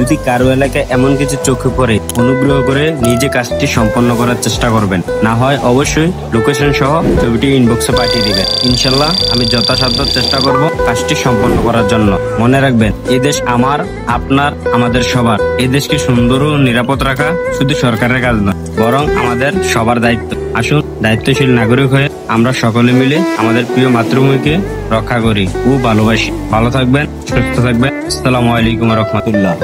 যদি কারো এলাকায় এমন কিছু চোখে পড়ে, অনুগ্রহ করে নিজে কাজটি সম্পন্ন করার চেষ্টা করবেন। না হয় অবশ্যই লোকেশন সহ ছবিটি ইনবক্সে পাঠিয়ে দিবেন। ইনশাল্লাহ আমি যথাসাধ্য চেষ্টা করব কাজটি সম্পন্ন করার জন্য। মনে রাখবেন, এই দেশ আমার, আপনার, আমাদের সবার। এই দেশকে সুন্দর ও নিরাপদ রাখা শুধু সরকারের কাজ নয়, বরং আমাদের সবার দায়িত্ব। আসুন দায়িত্বশীল নাগরিক হয়ে আমরা সকলে মিলে আমাদের প্রিয় মাতৃভূমিকে রক্ষা করি ও ভালোবাসি। ভালো থাকবেন, সুস্থ থাকবেন। আসসালামু আলাইকুম ওয়া রাহমাতুল্লাহ।